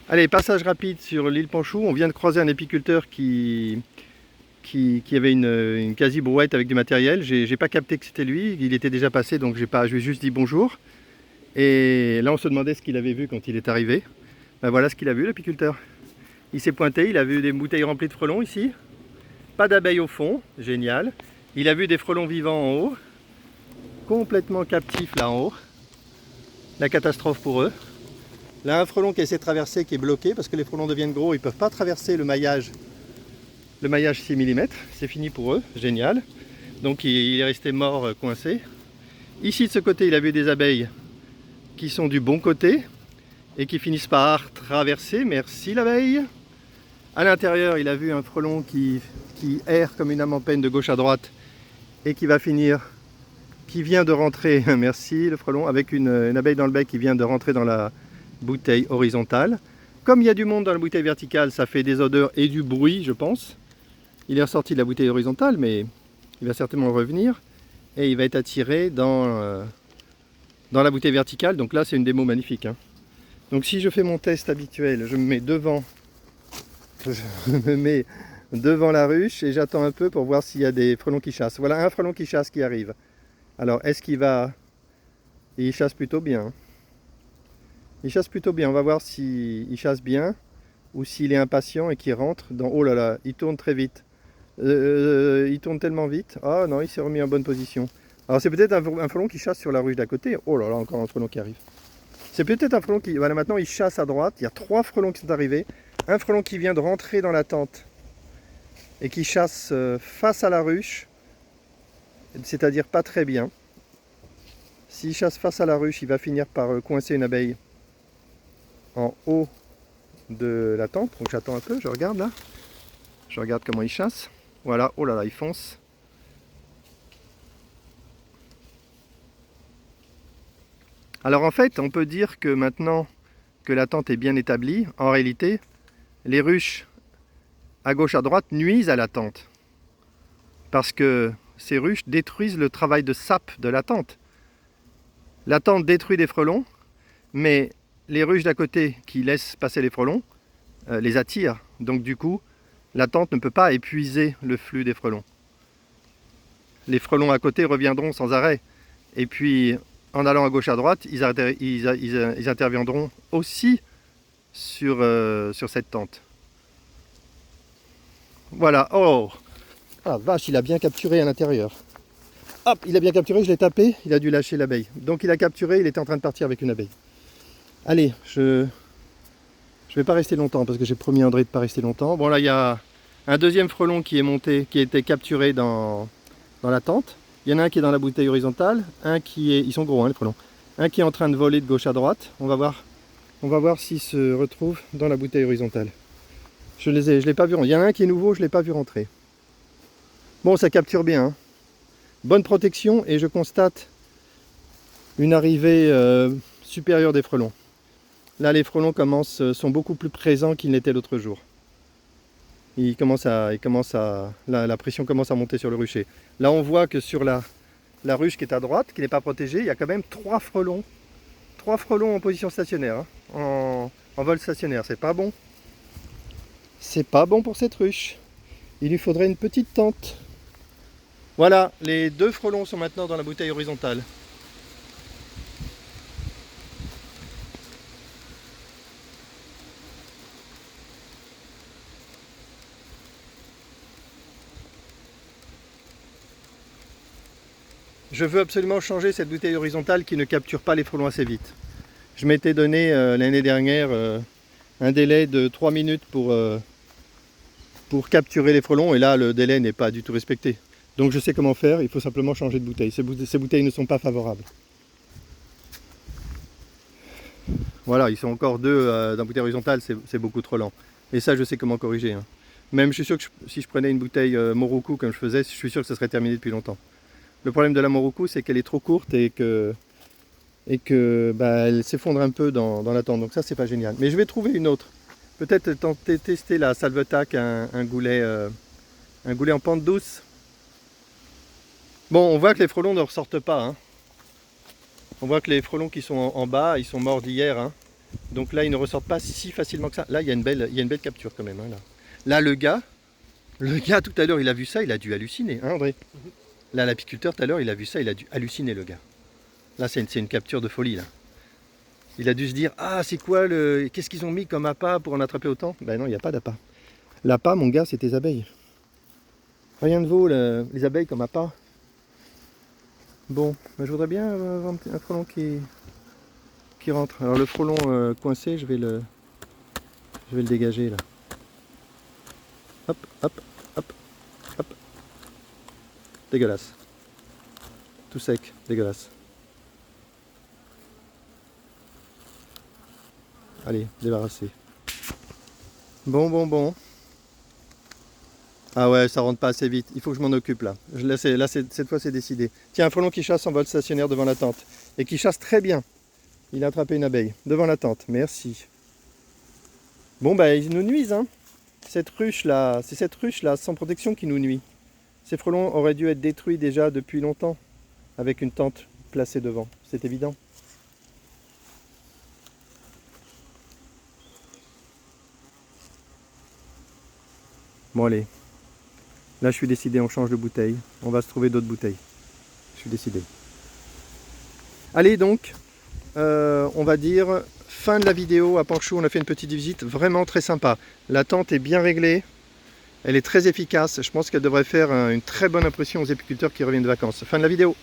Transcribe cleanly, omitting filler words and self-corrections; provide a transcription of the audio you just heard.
Allez, passage rapide sur l'île Panchou. On vient de croiser un apiculteur qui avait une quasi-brouette avec du matériel. J'ai pas capté que c'était lui, il était déjà passé, donc je lui ai juste dit bonjour. Et là, on se demandait ce qu'il avait vu quand il est arrivé. Ben voilà ce qu'il a vu, l'apiculteur. Il s'est pointé, il a vu des bouteilles remplies de frelons ici. Pas d'abeilles au fond, génial. Il a vu des frelons vivants en haut. Complètement captifs là en haut. La catastrophe pour eux. Là, un frelon qui essaie de traverser, qui est bloqué, parce que les frelons deviennent gros, ils ne peuvent pas traverser le maillage 6 mm. C'est fini pour eux, génial. Donc il est resté mort, coincé. Ici, de ce côté, il a vu des abeilles qui sont du bon côté et qui finissent par traverser. Merci l'abeille. À l'intérieur, il a vu un frelon qui erre comme une âme en peine de gauche à droite et qui va finir, qui vient de rentrer, merci le frelon, avec une abeille dans le bec qui vient de rentrer dans la bouteille horizontale. Comme il y a du monde dans la bouteille verticale, ça fait des odeurs et du bruit, je pense. Il est ressorti de la bouteille horizontale, mais il va certainement revenir et il va être attiré dans la bouteille verticale. Donc là, c'est une démo magnifique, hein. Donc si je fais mon test habituel, je me mets devant la ruche et j'attends un peu pour voir s'il y a des frelons qui chassent. Voilà un frelon qui chasse qui arrive. Alors, est-ce qu'il va... Il chasse plutôt bien. Il chasse plutôt bien. On va voir s'il chasse bien ou s'il est impatient et qu'il rentre dans... Oh là là, il tourne très vite. Il tourne tellement vite. Ah non, il s'est remis en bonne position. Alors c'est peut-être un frelon qui chasse sur la ruche d'à côté. Oh là là, encore un frelon qui arrive. C'est peut-être un frelon qui... Voilà, maintenant il chasse à droite. Il y a 3 frelons qui sont arrivés. Un frelon qui vient de rentrer dans la tente et qui chasse face à la ruche, c'est-à-dire pas très bien. S'il chasse face à la ruche, il va finir par coincer une abeille en haut de la tente. Donc j'attends un peu, je regarde là. Je regarde comment il chasse. Voilà, oh là là, il fonce. Alors en fait, on peut dire que maintenant que la tente est bien établie, en réalité, les ruches à gauche à droite nuisent à la tente. Parce que ces ruches détruisent le travail de sape de la tente. La tente détruit des frelons, mais les ruches d'à côté qui laissent passer les frelons les attirent. Donc du coup, la tente ne peut pas épuiser le flux des frelons. Les frelons à côté reviendront sans arrêt. Et puis, en allant à gauche à droite, ils interviendront aussi sur cette tente. Voilà. Oh, ah vache, il a bien capturé à l'intérieur. Hop, il a bien capturé, je l'ai tapé, il a dû lâcher l'abeille. Donc il a capturé, il était en train de partir avec une abeille. Allez, je vais pas rester longtemps parce que j'ai promis à André de pas rester longtemps. Bon là, il y a un deuxième frelon qui est monté, qui a été capturé dans la tente. Il y en a un qui est dans la bouteille horizontale, un qui est... Ils sont gros, hein, les frelons. Un qui est en train de voler de gauche à droite. On va voir s'il se retrouve dans la bouteille horizontale. Je l'ai pas vu. Il y en a un qui est nouveau, je ne l'ai pas vu rentrer. Bon, ça capture bien, hein. Bonne protection et je constate une arrivée supérieure des frelons. Là, les frelons sont beaucoup plus présents qu'ils n'étaient l'autre jour. La pression commence à monter sur le rucher. Là, on voit que sur la ruche qui est à droite, qui n'est pas protégée, il y a quand même 3 frelons. 3 frelons en position stationnaire, hein, en vol stationnaire. C'est pas bon. C'est pas bon pour cette ruche. Il lui faudrait une petite tente. Voilà, les 2 frelons sont maintenant dans la bouteille horizontale. Je veux absolument changer cette bouteille horizontale qui ne capture pas les frelons assez vite. Je m'étais donné l'année dernière un délai de 3 minutes pour capturer les frelons et là le délai n'est pas du tout respecté. Donc je sais comment faire, il faut simplement changer de bouteille. Ces bouteilles ne sont pas favorables. Voilà, ils sont encore 2 dans la bouteille horizontale, c'est beaucoup trop lent. Et ça je sais comment corriger, hein. Même je suis sûr que si je prenais une bouteille Moroku comme je faisais, je suis sûr que ça serait terminé depuis longtemps. Le problème de la Moroku, c'est qu'elle est trop courte et que elle s'effondre un peu dans la tente. Donc ça, c'est pas génial. Mais je vais trouver une autre. Peut-être tester la Salvetac, un goulet en pente douce. Bon, on voit que les frelons ne ressortent pas, hein. On voit que les frelons qui sont en bas, ils sont morts d'hier, hein. Donc là, ils ne ressortent pas si facilement que ça. Là, il y a une belle capture quand même. Hein, là, le gars, tout à l'heure, il a vu ça, il a dû halluciner, hein, André? Là, l'apiculteur, tout à l'heure, il a vu ça, il a dû halluciner, le gars. Là, c'est une capture de folie, là. Il a dû se dire, ah, c'est quoi le... Qu'est-ce qu'ils ont mis comme appât pour en attraper autant? Ben non, il n'y a pas d'appât. L'appât, mon gars, c'est tes abeilles. Rien ne vaut les abeilles comme appât. Bon, ben, je voudrais bien avoir un frelon qui rentre. Alors le frelon coincé, je vais le dégager, là. Hop, hop, hop, hop. Dégueulasse. Tout sec, dégueulasse. Allez, débarrassé. Bon. Ah ouais, ça rentre pas assez vite. Il faut que je m'en occupe là. Cette fois, c'est décidé. Tiens, un frelon qui chasse en vol stationnaire devant la tente. Et qui chasse très bien. Il a attrapé une abeille. Devant la tente. Merci. Bon, bah, ils nous nuisent, hein. C'est cette ruche là, sans protection, qui nous nuit. Ces frelons auraient dû être détruits déjà depuis longtemps. Avec une tente placée devant. C'est évident. Bon, allez. Là, je suis décidé, on change de bouteille. On va se trouver d'autres bouteilles. Je suis décidé. Allez, donc, on va dire fin de la vidéo à Panchou. On a fait une petite visite vraiment très sympa. La tente est bien réglée. Elle est très efficace. Je pense qu'elle devrait faire une très bonne impression aux apiculteurs qui reviennent de vacances. Fin de la vidéo.